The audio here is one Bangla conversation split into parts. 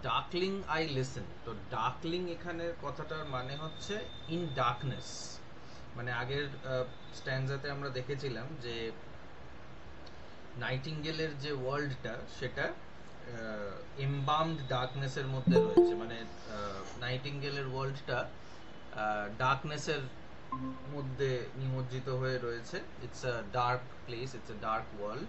ডার্কলিং আই লিসেন। তো ডার্কলিং এখানের কথাটার মানে হচ্ছে ইন ডার্কনেস। মানে আগের স্ট্যান্ডাতে আমরা দেখেছিলাম যে নাইটিঙ্গেলের যে ওয়ার্ল্ডটা সেটা এমবামড ডার্কনেসের মধ্যে রয়েছে। মানে নাইটিঙ্গেলের ওয়ার্ল্ডটা ডার্কনেসের মধ্যে নিমজ্জিত হয়ে রয়েছে। It's a dark place, it's a dark world.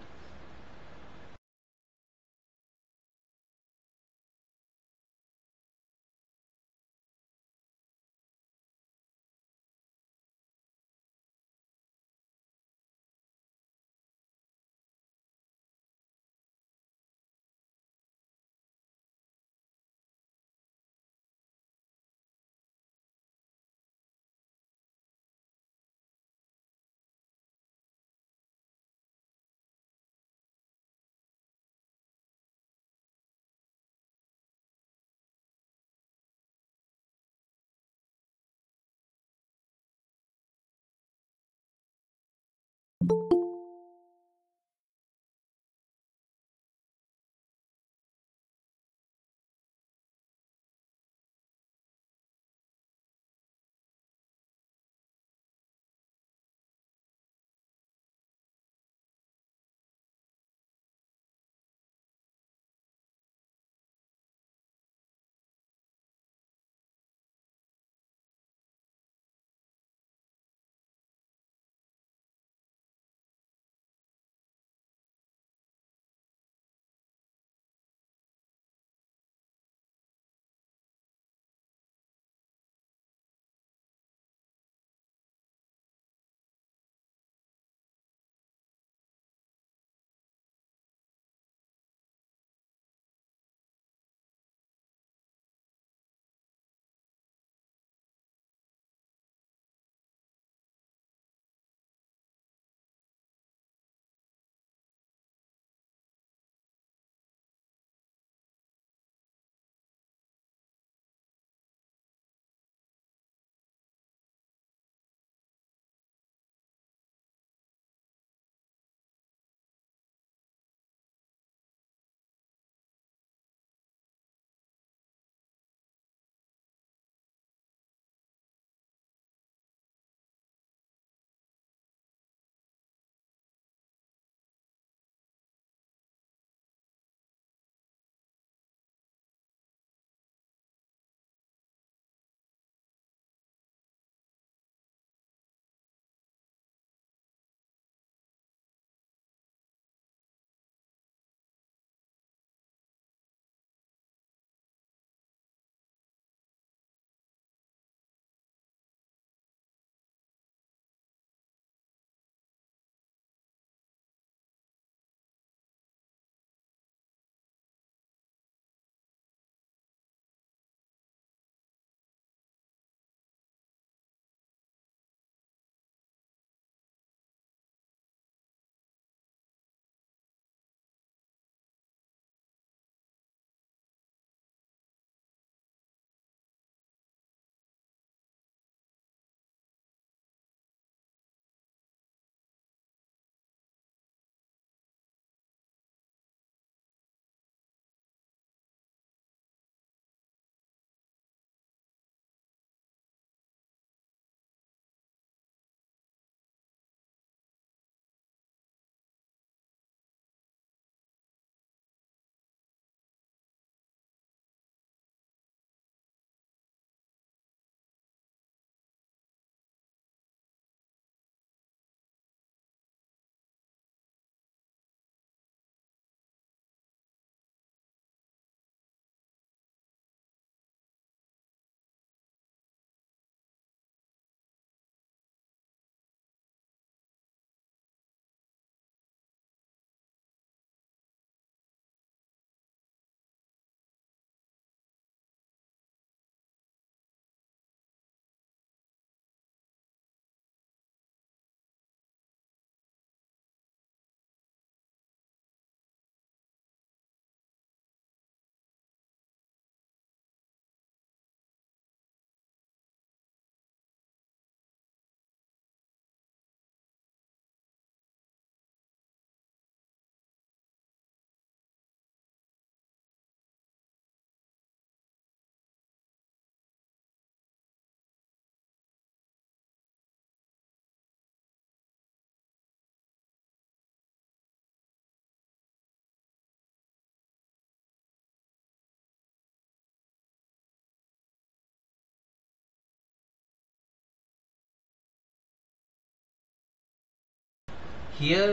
here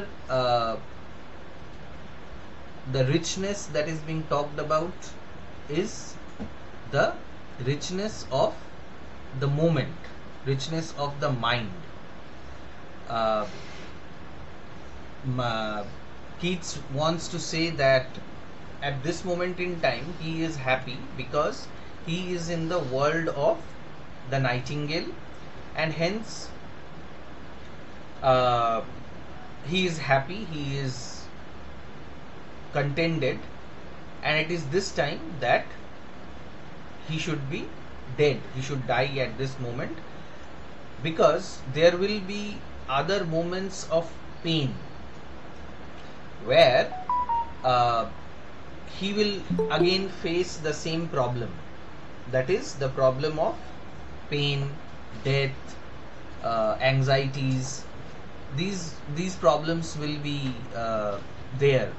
the richness that is being talked about is the richness of the moment, richness of the mind. uh, Keats wants to say that at this moment in time he is happy because he is in the world of the nightingale, and hence he is happy, he is contented, and it is this time that he should be dead, he should die at this moment, because there will be other moments of pain where he will again face the same problem, that is the problem of pain, death, anxieties. These problems will be there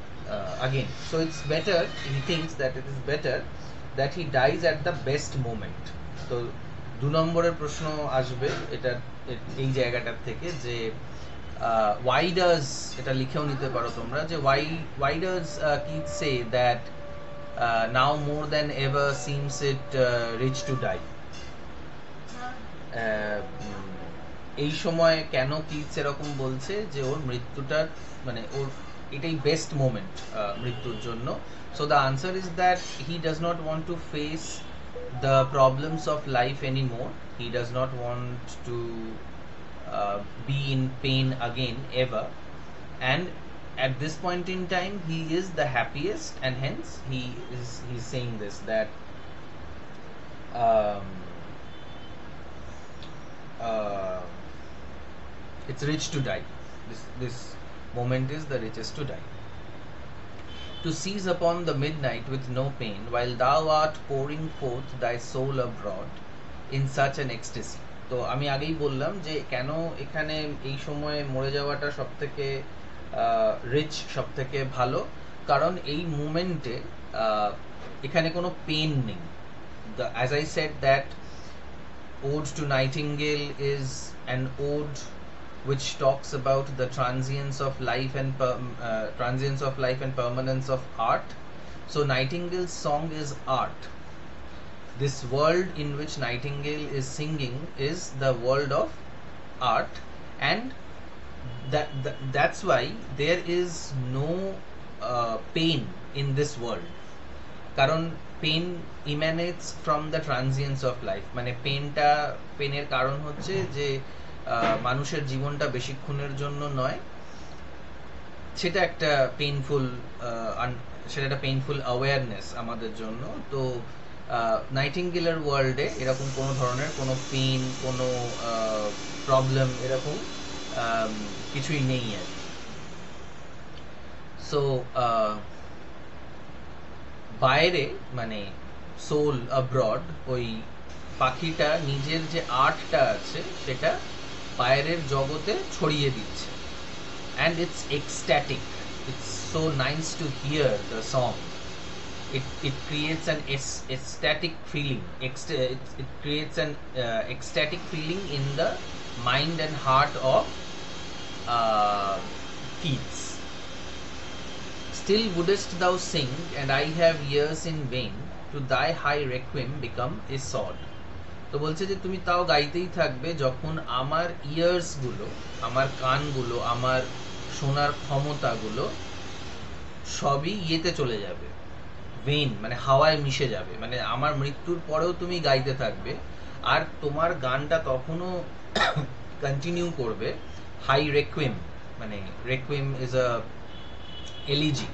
again. So it's better, he thinks that it is better that he dies at the best moment. তো 2 নম্বরের প্রশ্ন আসবে এটা এই জায়গাটার থেকে যে why does, এটা লিখেও নিতে পারো তোমরা, যে why does Keats say that now more than ever seems it rich to die? এই সময় কেন কিটস এরকম বলছে যে ওর মৃত্যুটা মানে ওর এটাই বেস্ট মোমেন্ট মৃত্যুর জন্য? So the answer is that he does not want to face the problems of life anymore. He does not want to be in pain again ever, and at this point in time he is the happiest, and hence he's saying this, that it's rich to die. This moment is the richest to die. To seize upon the midnight with no pain, while thou art pouring forth thy soul abroad in such an ecstasy. তো আমি আগেই বললাম যে কেন এখানে এই সময়ে মরে যাওয়াটা সবথেকে রিচ, সবথেকে ভালো, কারণ এই মুমেন্টে এখানে কোনো পেন নেই। As I said that Ode to Nightingale is an ode which talks about the transience of life and permanence of art. So Nightingale's song is art. This world in which Nightingale is singing is the world of art, and that's why there is no pain in this world. কারণ pain emanates from the transience of life, মানে পেনের কারণ হচ্ছে যে মানুষের জীবনটা বেশিক্ষণের জন্য নয়, সেটা একটা পেইনফুল অ্যাওয়ারনেস আমাদের জন্য। তো নাইটিঙ্গেলের ওয়ার্ল্ডে এরকম কোনো ধরনের কোনো পেন, কোনো প্রবলেম এরকম কিছুই নেই আর। সো বাইরে মানে সোল অ্যাব্রড, ওই পাখিটা নিজের যে আর্টটা আছে সেটা বাইরের জগতে ছড়িয়ে দিচ্ছে, and it's ecstatic. It's so nice to hear the song. It creates an ecstatic feeling. It creates an ecstatic feeling in the mind and heart of Keats. Still wouldest thou sing, and I have ears in vain, to thy high requiem become a sod. তো বলছে যে তুমি তাও গাইতেই থাকবে যখন আমার ইয়ার্স গুলো, আমার কানগুলো, আমার শোনার ক্ষমতাগুলো সবই ইয়েতে চলে যাবে, ভেইন মানে হাওয়ায় মিশে যাবে, মানে আমার মৃত্যুর পরেও তুমি গাইতে থাকবে, আর তোমার গানটা তখনও কন্টিনিউ করবে। হাই রেকুয়েম, মানে রেকুয়েম ইজ আ এলিজি,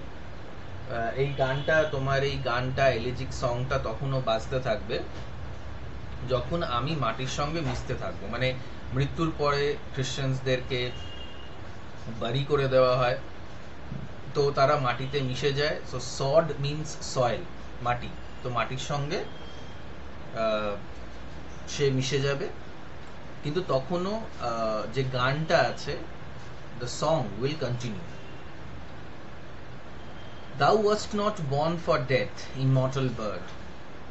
এই গানটা তোমার এই গানটা এলিজিক সংটা তখনও বাজতে থাকবে যখন আমি মাটির সঙ্গে মিশতে থাকবো। মানে মৃত্যুর পরে খ্রিশ্চানদেরকে বাড়ি করে দেওয়া হয়, তো তারা মাটিতে মিশে যায়। সো সড মিনস সয়েল, মাটি, তো মাটির সঙ্গে সে মিশে যাবে, কিন্তু তখনও যে গানটা আছে, the song will continue. Thou wast not born for death, immortal bird.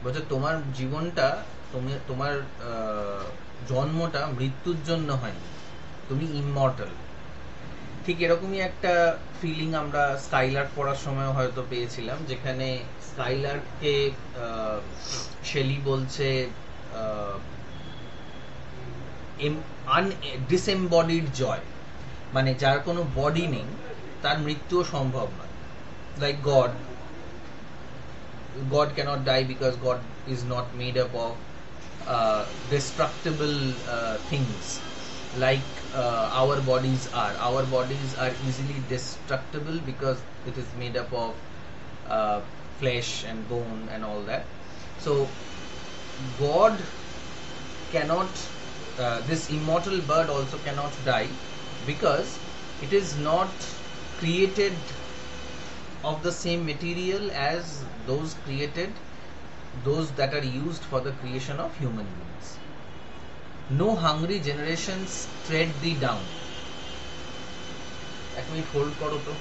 বলছে তোমার জীবনটা, তোমার জন্মটা মৃত্যুর জন্য হয়নি, তুমি ইমমর্টাল। ঠিক এরকমই একটা ফিলিং আমরা স্কাইলার্ক পড়ার সময় হয়তো পেয়েছিলাম, যেখানে স্কাইলার্ককে শেলি বলছে ডিসএমবডিড জয়, মানে যার কোনো বডি নেই তার মৃত্যুও সম্ভব নয়। Like God cannot die because God is not made up of destructible things like our bodies are. Our bodies are easily destructible because it is made up of flesh and bone and all that. So God cannot, this immortal bird also cannot die because it is not created of the same material as those that are used for the creation of human beings. No hungry generations tread thee down. এক মিনিট হোল্ড করো তো।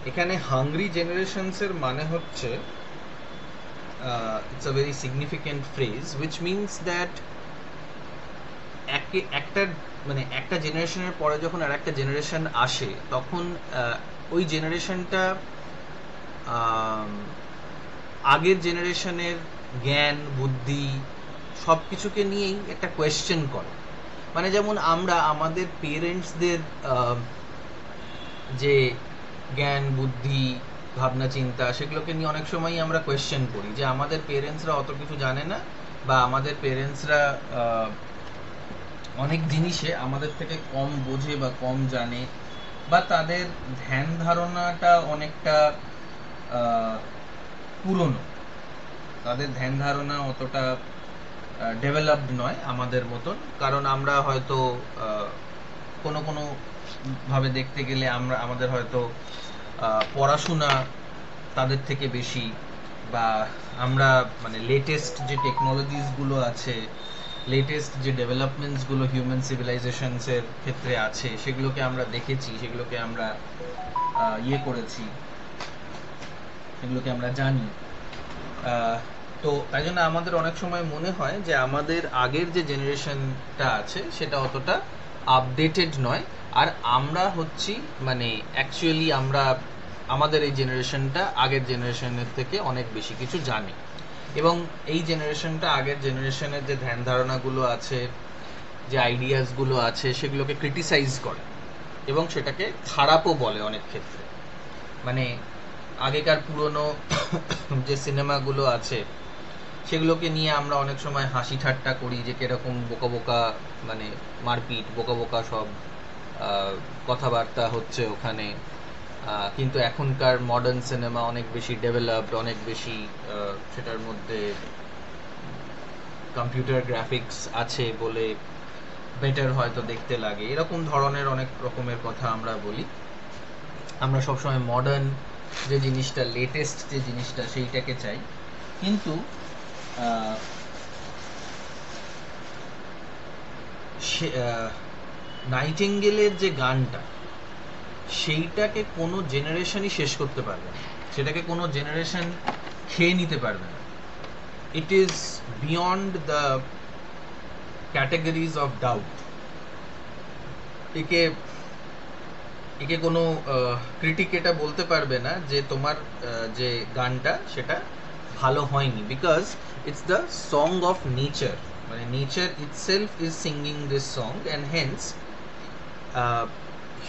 এখানে হাংরি জেনারেশনস এর মানে হচ্ছে it's a very significant phrase which means that একটা মানে একটা জেনারেশনের পরে যখন আর একটা জেনারেশন আসে তখন ওই জেনারেশনটা আগের জেনারেশনের জ্ঞান বুদ্ধি সব কিছুকে নিয়েই একটা কোয়েশ্চেন করে। মানে যেমন আমরা আমাদের পেরেন্টসদের যে জ্ঞান বুদ্ধি ভাবনা চিন্তা সেগুলোকে নিয়ে অনেক সময়ই আমরা কোয়েশ্চেন করি যে আমাদের পেরেন্টসরা অত কিছু জানে না, বা আমাদের পেরেন্টসরা অনেক জিনিসে আমাদের থেকে কম বোঝে বা কম জানে, বা তাদের ধ্যান ধারণাটা অনেকটা পুরনো, তাদের ধ্যান ধারণা অতটা ডেভেলপড নয় আমাদের মতন। কারণ আমরা হয়তো কোনো কোনো ভাবে দেখতে গেলে আমাদের হয়তো পড়াশোনা তাদের থেকে বেশি, বা আমরা মানে লেটেস্ট যে টেকনোলজিসগুলো আছে, লেটেস্ট যে ডেভেলপমেন্টসগুলো হিউম্যান সিভিলাইজেশনসের ক্ষেত্রে আছে সেগুলোকে আমরা দেখেছি, সেগুলোকে আমরা করেছি, সেগুলোকে আমরা জানি। তো তাই জন্য আমাদের অনেক সময় মনে হয় যে আমাদের আগের যে জেনারেশনটা আছে সেটা অতটা আপডেটেড নয়, আর আমরা হচ্ছি মানে অ্যাকচুয়ালি আমাদের এই জেনারেশনটা আগের জেনারেশনের থেকে অনেক বেশি কিছু জানি, এবং এই জেনারেশনটা আগের জেনারেশনের যে ধ্যান ধারণাগুলো আছে, যে আইডিয়াসগুলো আছে সেগুলোকে ক্রিটিসাইজ করে এবং সেটাকে খারাপও বলে অনেক ক্ষেত্রে। মানে আগেকার পুরনো যে সিনেমাগুলো আছে সেগুলোকে নিয়ে আমরা অনেক সময় হাসি ঠাট্টা করি যে কিরকম বোকা বোকা, মানে মারপিট বোকা বোকা সব কথাবার্তা হচ্ছে ওখানে। কিন্তু এখনকার মডার্ন সিনেমা অনেক বেশি ডেভেলপড, অনেক বেশি সেটার মধ্যে কম্পিউটার গ্রাফিক্স আছে বলে বেটার হয়তো দেখতে লাগে। এরকম ধরনের অনেক রকমের কথা আমরা বলি। আমরা সবসময় মডার্ন যে জিনিসটা, লেটেস্ট যে জিনিসটা সেইটাকে চাই, কিন্তু নাইটিঙ্গেলের যে গানটা সেইটাকে কোনো জেনারেশনই শেষ করতে পারবে না, সেটাকে কোনো জেনারেশন খেয়ে নিতে পারবে না। It is beyond the categories of doubt. একে কোনো ক্রিটিক এটা বলতে পারবে না যে তোমার যে গানটা সেটা ভালো হয়নি, because it's the song of nature, মানে nature itself is singing this song, and hence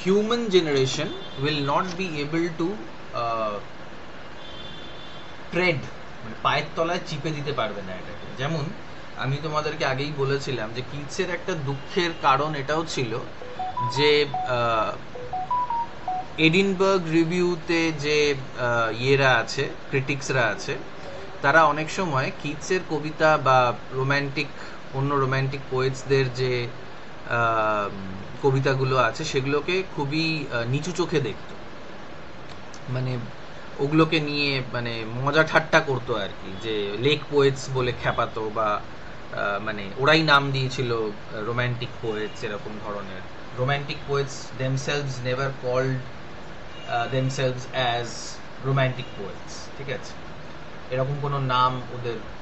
human generation will not be able to tread, মানে পায়ের তলায় চিপে দিতে পারবে না এটাকে। যেমন আমি তোমাদেরকে আগেই বলেছিলাম যে কিডসের একটা দুঃখের কারণ এটাও ছিল যে এডিনবার্গ রিভিউতে যে ইয়েরা আছে, ক্রিটিক্সরা আছে, তারা অনেক সময় কিডসের কবিতা বা অন্য রোম্যান্টিক পোয়েটসদের যে কবিতাগুলো আছে সেগুলোকে খুবই নিচু চোখে দেখতো, মানে ওগুলোকে নিয়ে মানে মজা ঠাট্টা করতো আর কি, যে লেক পোয়েটস বলে খ্যাপাতো, বা মানে ওরাই নাম দিয়েছিল রোম্যান্টিক পোয়েটস, এরকম ধরনের। Romantic poets themselves never called themselves as romantic poets, ঠিক আছে? এরকম কোনো নাম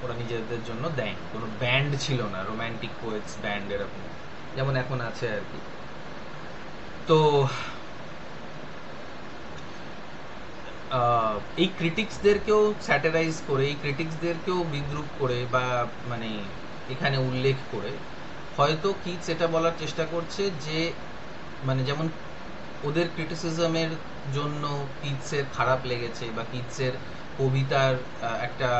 ওরা নিজেদের জন্য দেয়নি, কোনো ব্যান্ড ছিল না রোম্যান্টিক পোয়েটস ব্যান্ড এরকম, যেমন এখন আছে আর কি। তো এই ক্রিটিক্সদেরকেও স্যাটারাইজ করে, এই ক্রিটিক্সদেরকেও বিদ্রুপ করে বা মানে এখানে উল্লেখ করে হয়তো কিটস এটা বলার চেষ্টা করছে যে মানে যেমন ওদের ক্রিটিসিজমের জন্য কিটসের খারাপ লেগেছে বা কিটসের কবিতার একটা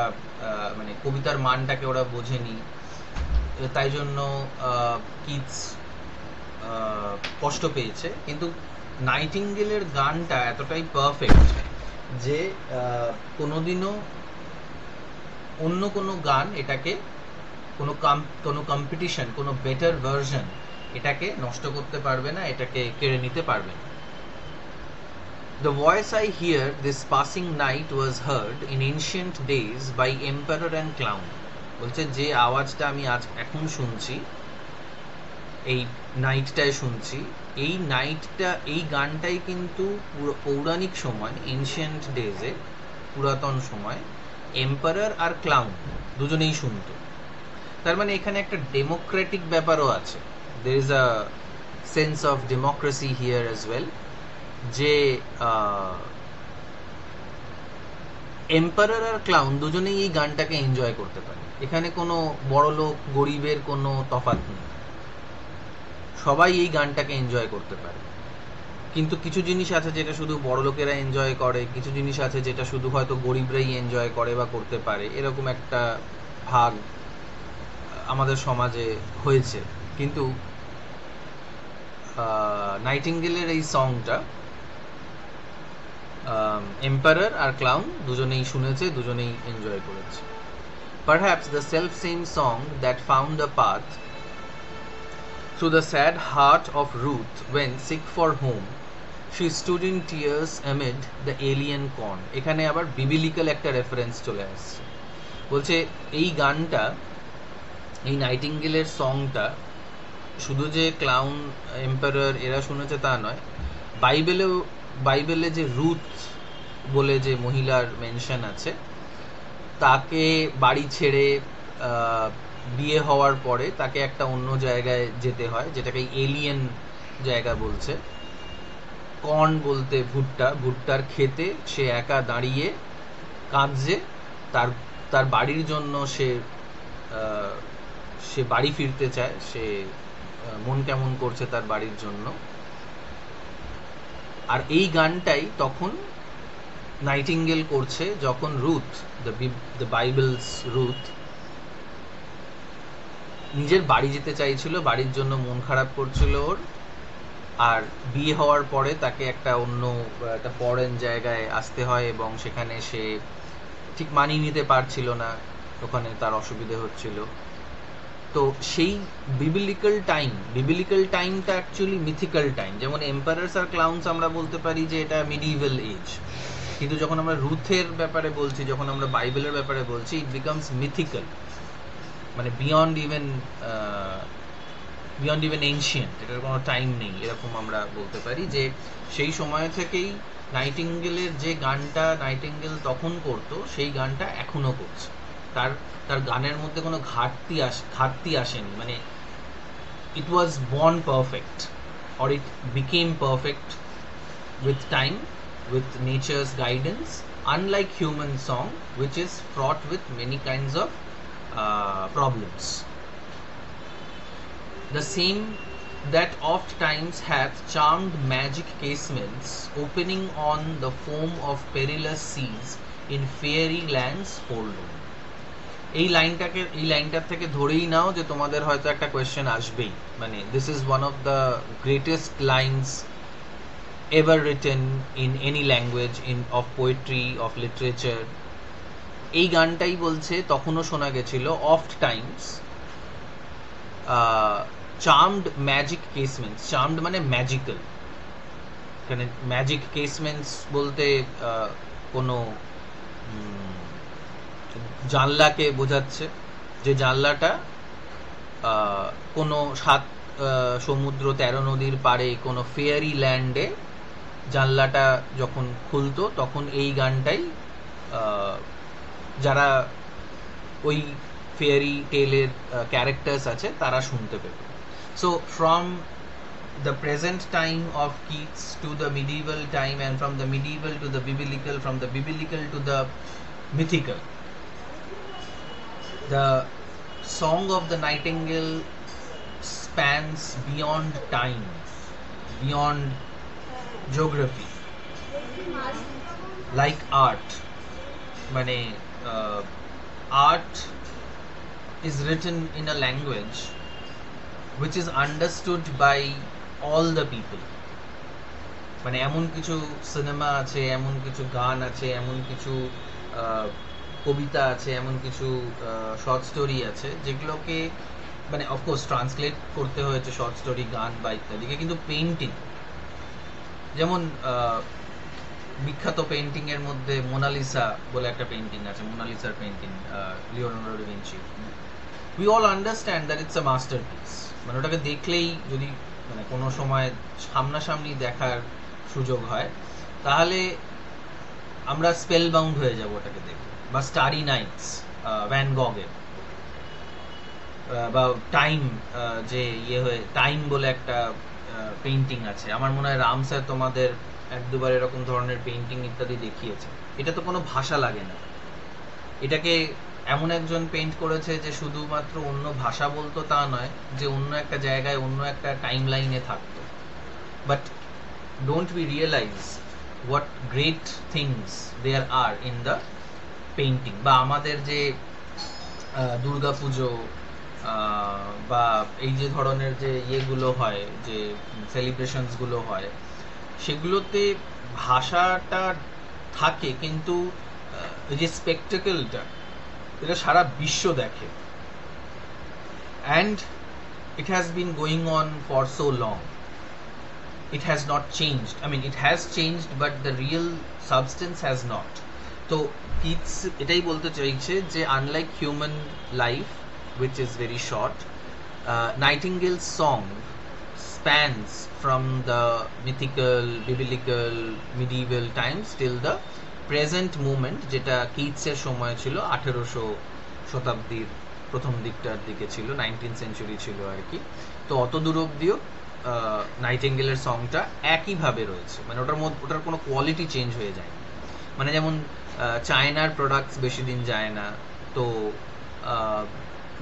মানে কবিতার মানটাকে ওরা বোঝেনি, তাই জন্য কিটস কষ্ট পেয়েছে। কিন্তু নাইটিঙ্গেলের গানটা এতটাই পারফেক্ট যে কোনোদিনও অন্য কোনো গান এটাকে কোনো কম্পিটিশন, কোনো বেটার ভার্সন এটাকে নষ্ট করতে পারবে না, এটাকে কেড়ে নিতে পারবে না। The voice I hear this passing night was heard in ancient days by emperor and clown. বলছে যে আওয়াজটা আমি এখন শুনছি, এই নাইটটায় শুনছি, এই গানটাই কিন্তু পৌরাণিক সময়, এনশিয়েন্ট ডেজে, পুরাতন সময় এম্পারার আর ক্লাউন দুজনেই শুনতো। তার মানে এখানে একটা ডেমোক্রেটিক ব্যাপারও আছে, there is a sense of democracy here as well, যে এম্পারার আর ক্লাউন দুজনেই এই গানটাকে এনজয় করতে পারে। এখানে কোনো বড় লোক গরিবের কোনো তফাৎ নেই, সবাই এই গানটাকে এনজয় করতে পারে। কিন্তু কিছু জিনিস আছে যেটা শুধু বড় লোকেরা এনজয় করে, কিছু জিনিস আছে যেটা শুধু হয়তো গরিবরাই এনজয় করে বা করতে পারে, এরকম একটা ভাগ আমাদের সমাজে হয়েছে। কিন্তু নাইটিঙ্গেলের এই সংটা এম্পারার আর ক্লাউন দুজনেই শুনেছে, দুজনেই এনজয় করেছে। Perhaps the self-same song that found a path through the sad heart of Ruth when sick for home she stood in tears amid the alien corn. এখানে আবার বিবিলিক্যাল একটা রেফারেন্স চলে আসছে। বলছে এই গানটা, এই নাইটিঙ্গেলের সংটা শুধু যে ক্লাউন, এম্পারার এরা শুনেছে তা নয়, বাইবেলে যে রুথ বলে যে মহিলার মেনশন আছে, তাকে বাড়ি ছেড়ে বিয়ে হওয়ার পরে তাকে একটা অন্য জায়গায় যেতে হয়, যেটাকে এলিয়েন জায়গা বলছে। কর্ন বলতে ভুট্টার খেতে সে একা দাঁড়িয়ে কাঁদছে, তার বাড়ির জন্য সে বাড়ি ফিরতে চায়, সে মন কেমন করছে তার বাড়ির জন্য। আর এই গানটাই তখন নাইটিঙ্গেল করছে যখন রুথ, দ্য বাইবেলস রুথ, নিজের বাড়ি যেতে চাইছিল, বাড়ির জন্য মন খারাপ করছিল ওর, আর বিয়ে হওয়ার পরে তাকে একটা ফরেন জায়গায় আসতে হয় এবং সেখানে সে ঠিক মানিয়ে নিতে পারছিল না, ওখানে তার অসুবিধে হচ্ছিল। তো সেই বিবিলিক্যাল টাইমটা অ্যাকচুয়ালি মিথিক্যাল টাইম। যেমন এম্পারার্স আর ক্লাউন্স আমরা বলতে পারি যে এটা মিডিভেল এজ, কিন্তু যখন আমরা রুথের ব্যাপারে বলছি, যখন আমরা বাইবেলের ব্যাপারে বলছি, ইট বিকামস মিথিক্যাল, মানে বিয়ন্ড ইভেন এনশিয়েন্ট, এটার কোনো টাইম নেই, এরকম আমরা বলতে পারি। যে সেই সময় থেকেই নাইটিঙ্গেলের যে গানটা নাইটিঙ্গেল তখন করতো, সেই গানটা এখনো করছে। তার গানের মধ্যে কোনো ঘাটতি আসেনি, মানে it was born perfect or it became perfect with time, with nature's guidance, unlike human song which is fraught with many kinds of problems. The same that oft times hath charmed magic casements opening on the foam of perilous seas in fairy lands forlorn. এই লাইনটার থেকে ধরেই নাও যে তোমাদের হয়তো একটা কোয়েশ্চেন আসবেই, মানে this is one of the greatest lines ever written in any language, of poetry, of literature. এই গানটাই বলছে তখনও শোনা গেছিল oft times charmed magic casements. Charmed মানে ম্যাজিক্যাল, এখানে ম্যাজিক কেসমেন্টস বলতে কোনো জানলাকে বোঝাচ্ছে, যে জানলাটা কোনো 7 সমুদ্র 13 নদীর পাড়ে কোনো ফেয়ারি ল্যান্ডে জানলাটা যখন খুলতো তখন এই গানটাই যারা ওই ফেয়ারি টেলের ক্যারেক্টার্স আছে তারা শুনতে পেত। So from the present time of Keats to the medieval time, and from the medieval to the biblical, from the biblical to the mythical, the song of the nightingale spans beyond time, beyond geography, like art. Mane art is written in a language which is understood by all the people. মানে এমন কিছু সিনেমা আছে, এমন কিছু গান আছে, এমন কিছু কবিতা আছে, এমন কিছু শর্ট স্টোরি আছে যেগুলোকে মানে অফকোর্স ট্রান্সলেট করতে হয়েছে শর্ট স্টোরি, গান বা ইত্যাদিকে, কিন্তু পেইন্টিং যেমন বিখ্যাত পেইন্টিং এর মধ্যে মোনালিসা বলে একটা পেইন্টিং আছে, মোনালিসার পেইন্টিং, লিওনার্দো ডা Vinci. We all understand that it's a masterpiece. মানে ওটাকে দেখলেই যদি মানে কোনো সময় সামনাসামনি দেখার সুযোগ হয় তাহলে আমরা স্পেল বাউন্ড হয়ে যাব ওটাকে দেখে। বা স্টারি নাইটস ভ্যান গগের, বা টাইম, যে ইয়ে হয়ে টাইম বলে একটা পেইন্টিং আছে। আমার মনে হয় রাম স্যার তোমাদের এক দুবার এরকম ধরনের পেইন্টিং ইত্যাদি দেখিয়েছে। এটা তো কোনো ভাষা লাগে না, এটাকে এমন একজন পেইন্ট করেছে যে শুধুমাত্র অন্য ভাষা বলতো তা নয়, যে অন্য একটা জায়গায় অন্য একটা টাইম লাইনে থাকতো। But don't we realise what great things there are in the painting? বা আমাদের যে দুর্গা পুজো বা এই যে ধরনের যে ইয়েগুলো হয়, যে সেলিব্রেশনসগুলো হয়, সেগুলোতে ভাষাটা থাকে কিন্তু এই যে স্পেকটেকলটা এটা সারা বিশ্ব দেখে। And it has been going on for so long. It has not changed. I mean, it has changed, but the real substance has not. So Keats এটাই বলতে চাইছে যে unlike human life, which is very short, Nightingale's song spans from the mythical, biblical, medieval times till the present movement, যেটা কিটসের সময় ছিল 1800 শতাব্দীর প্রথম দিকটার দিকে ছিল, 19th সেঞ্চুরি ছিল আর কি। তো অত দূর অব্দিও নাইটিঙ্গেলের সংটা একইভাবে রয়েছে, মানে ওটার কোনো কোয়ালিটি চেঞ্জ হয়ে যায়। মানে যেমন চায়নার প্রোডাক্টস বেশি দিন যায় না, তো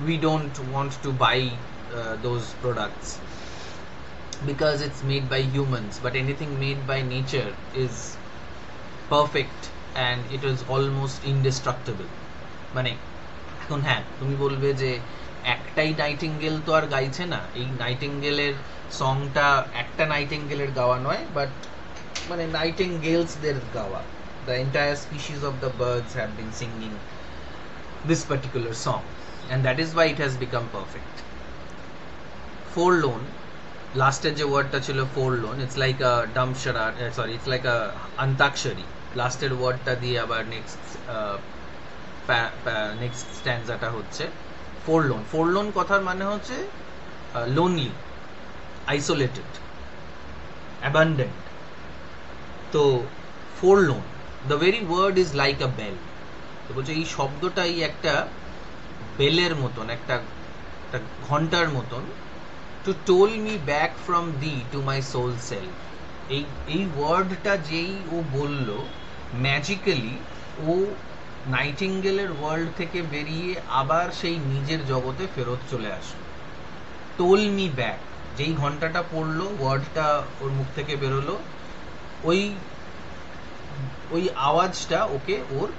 we don't want to buy those products because it's made by humans, but anything made by nature is perfect and it is almost indestructible. মানে এখন হ্যাঁ তুমি বলবে যে একটাই নাইটিঙ্গেল তো আর গাইছে না, এই নাইটিঙ্গেলের সংটা একটা নাইটিঙ্গেলের গাওয়া নয়, বাট মানে নাইটিঙ্গেলসদের গাওয়া। The entire species of the birds have been singing this particular song, and that is why it has become perfect. Forlorn, লাস্টের যে ওয়ার্ডটা ছিল forlorn, it's like a dumb charade, sorry, it's like a antakshari. লাস্টের ওয়ার্ডটা দিয়ে আবার নেক্সট স্ট্যান্জাটা হচ্ছে ফোরলোন। ফোরলোন কথার মানে হচ্ছে লোনলি, আইসোলেটেড, অ্যাবান্ডেন্ট। তো forlorn, the very word is like a bell. তো বলছে এই শব্দটাই একটা বেলের মতন, একটা ঘন্টার মতন। To toll me back from thee to my sole self. এই ওয়ার্ডটা যেই ও বলল, ম্যাজিক্যালি ও নাইটিঙ্গেলের ওয়ার্ল্ড থেকে বেরিয়ে আবার সেই নিজের জগতে ফেরত চলে আসে। টোল মি ব্যাক, যেই ঘন্টাটা পড়লো, ওয়ার্ডটা ওর মুখ থেকে বেরোলো, ওই আওয়াজটা ওকে ওর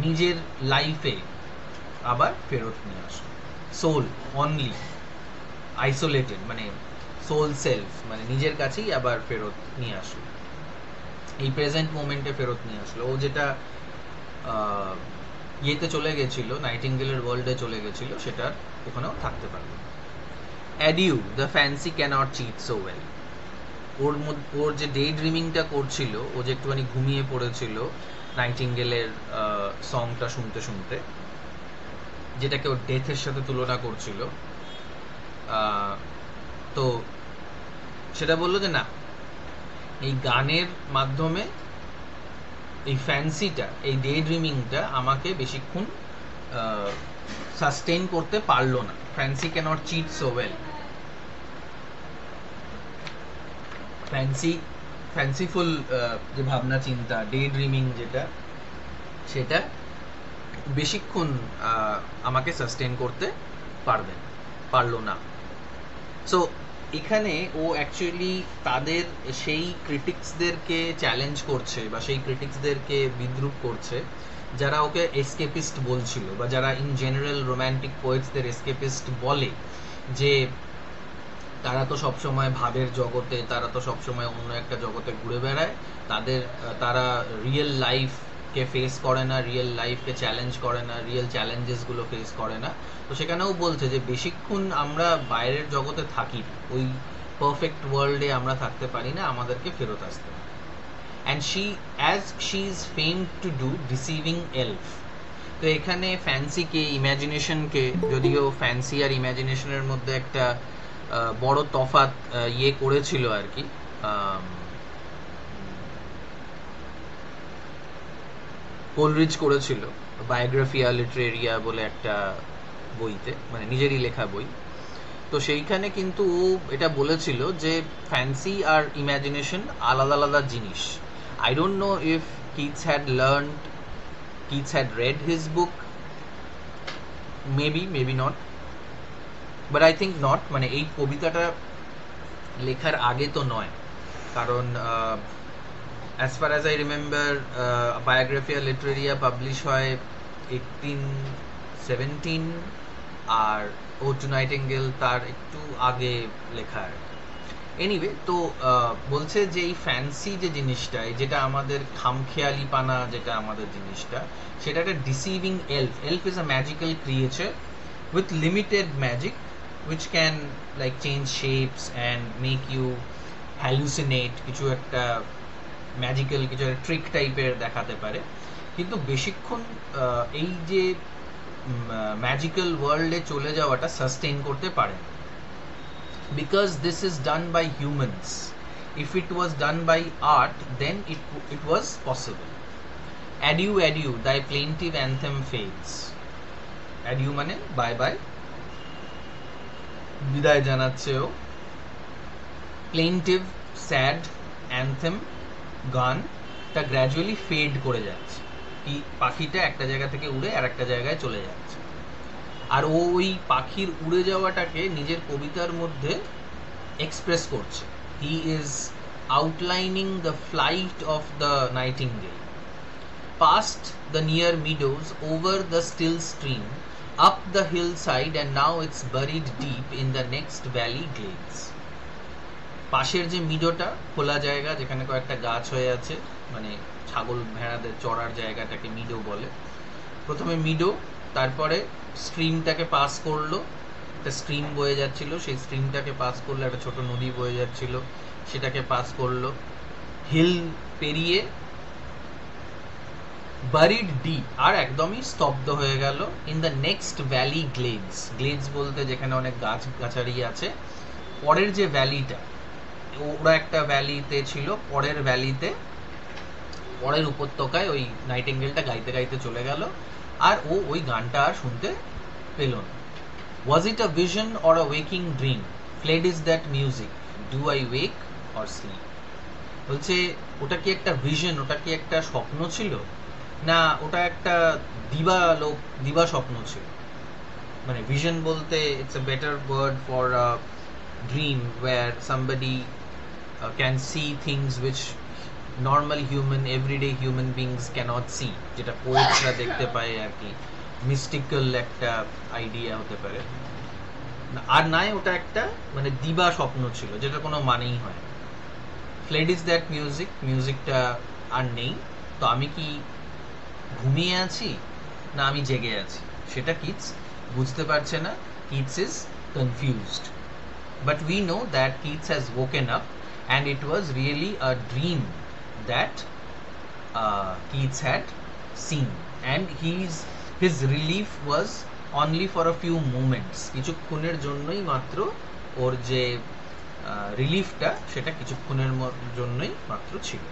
নিজের লাইফে আবার ফেরত নিয়ে আসে। সোল অনলি, আইসোলেটেড, মানে সোল সেলফ, মানে নিজের কাছেই আবার ফেরত নিয়ে আসলো, এই প্রেজেন্ট মোমেন্টে ফেরত নিয়ে আসলো। ও যেটা ইয়েতে চলে গেছিল, নাইটিঙ্গেলের ওয়ার্ল্ডে চলে গেছিল, সেটা ওখানেও থাকতে পারবে। Adieu, the fancy cannot cheat so well. ওর যে ডে ড্রিমিংটা করছিল, ও যে একটুখানি ঘুমিয়ে পড়েছিল নাইটিঙ্গেলের সংটা শুনতে শুনতে, যেটাকে ও ডেথের সাথে তুলনা করছিল। তো সেটা বললো যে না, এই গানের মাধ্যমে এই ফ্যান্সিটা, এই ডে ড্রিমিংটা আমাকে বেশিক্ষণ সাস্টেইন করতে পারলো না। Fancy cannot cheat so well. Fanciful যে ভাবনা চিন্তা, ডে ড্রিমিং যেটা, সেটা বেশিক্ষণ আমাকে সাস্টেইন করতে পারলো না। সো এখানে ও অ্যাকচুয়ালি তাদের সেই ক্রিটিক্সদেরকে চ্যালেঞ্জ করছে বা সেই ক্রিটিক্সদেরকে বিদ্রূপ করছে যারা ওকে এসকেপিস্ট বলছিল, বা যারা ইন জেনারেল রোম্যান্টিক পোয়েটসদের এসকেপিস্ট বলে, যে তারা তো সবসময় ভাবের জগতে, তারা তো সবসময় অন্য একটা জগতে ঘুরে বেড়ায়, তারা রিয়েল লাইফকে ফেস করে না, রিয়েল লাইফকে চ্যালেঞ্জ করে না, রিয়েল চ্যালেঞ্জেসগুলো ফেস করে না। তো সেখানেও বলছে যে বেশিক্ষণ আমরা বাইরের জগতে থাকি, ওই পারফেক্ট ওয়ার্ল্ডে আমরা থাকতে পারি না, আমাদেরকে ফেরত আসতে হবে। And she is famed to do deceiving elf. তো এখানে ফ্যান্সিকে, ইমাজিনেশনকে, যদিও ফ্যান্সি আর ইমাজিনেশনের মধ্যে একটা বড় তফাৎ ইয়ে করেছিল আর কি, কোলরিজ করেছিল বায়োগ্রাফিয়া লিটারেরিয়া বলে একটা বইতে, মানে নিজেরই লেখা বই। তো সেইখানে কিন্তু ও এটা বলেছিল যে ফ্যান্সি আর ইমাজিনেশন আলাদা আলাদা জিনিস। I don't know if Keats had read his book, maybe not, but I think not. মানে এই কবিতাটা লেখার আগে তো নয়, কারণ as far as I remember Biographia Literaria publish হয় 1817, আর Ode to Nightingale তার একটু আগে লেখা। এনিওয়ে, তো বলছে যে এই ফ্যান্সি যে জিনিসটা, যেটা আমাদের খামখেয়ালি পানা, যেটা আমাদের জিনিসটা, সেটা একটা deceiving elf is a magical creature with limited magic which can like change shapes and make you hallucinate, কিছু একটা ম্যাজিক্যাল, কিছু একটা ট্রিক টাইপের দেখাতে পারে, কিন্তু বেশিক্ষণ এই যে ম্যাজিক্যাল ওয়ার্ল্ডে চলে যাওয়াটা সাস্টেইন করতে পারে না, because this is done by humans. If it was done by art, then it was possible. Adieu, adieu, thy plaintive anthem fades. Adieu মানে bye bye, বিদায় জানাচ্ছেও। প্লেন্টিভ স্যাড অ্যানথেম গান তা গ্র্যাজুয়ালি ফেড করে যাচ্ছে, এই পাখিটা একটা জায়গা থেকে উড়ে আর একটা জায়গায় চলে যাচ্ছে, আর ও ওই পাখির উড়ে যাওয়াটাকে নিজের কবিতার মধ্যে এক্সপ্রেস করছে। He is outlining the flight of the nightingale, past the near meadows, over the still stream, up the hillside, and now it's buried deep in the next valley glades. পাশের যে মিডোটা, খোলা জায়গা যেখানে কয়েকটা গাছ হয়ে আছে, মানে ছাগল ভেড়াদের চড়ার জায়গাটাকে মিডো বলে। প্রথমে মিডো, তারপরে স্ট্রিমটাকে পাস করলো, একটা স্ট্রিম বয়ে যাচ্ছিল, সেই স্ট্রিমটাকে পাস করলো, একটা ছোট নদী বয়ে যাচ্ছিল, সেটাকে পাস করলো, হিল পেরিয়ে বারিড ডিপ, আর একদমই স্তব্ধ হয়ে গেল ইন দ্য নেক্সট ভ্যালি গ্লেডস। গ্লেডস বলতে যেখানে অনেক গাছ গাছারি আছে, পরের যে ভ্যালিটা, ওরা একটা ভ্যালিতে ছিল, পরের ভ্যালিতে, পরের উপত্যকায় ওই নাইটিঙ্গেলটা গাইতে গাইতে চলে গেল, আর ও ওই গানটা আর শুনতে পেল না। Was it a vision or a waking dream? Fled is that music, do I wake or sleep? বলছে ওটা কি একটা ভিশন, ওটা কি একটা স্বপ্ন ছিল, না ওটা একটা দিবা স্বপ্ন ছিল? মানে ভিশন বলতে it's a better word for a dream, where somebody can see things which normal human, everyday human beings cannot see, যেটা পোয়েটসরা দেখতে পায় আর কি, মিস্টিক্যাল একটা আইডিয়া হতে পারে। আর নাই ওটা একটা মানে দিবা স্বপ্ন ছিল, যেটা কোনো মানেই হয়। ফ্লেড ইজ দ্যাট মিউজিক, মিউজিকটা আর নেই, তো আমি কি ঘুমিয়ে আছি না আমি জেগে আছি, সেটা কিটস বুঝতে পারছে না। Keats is confused, but we know that Keats has woken up and it was really a dream that Keats had seen, and his relief was only for a few moments, কিছুক্ষণের জন্যই মাত্র ওর যে রিলিফটা সেটা কিছুক্ষণের জন্যই মাত্র ছিল।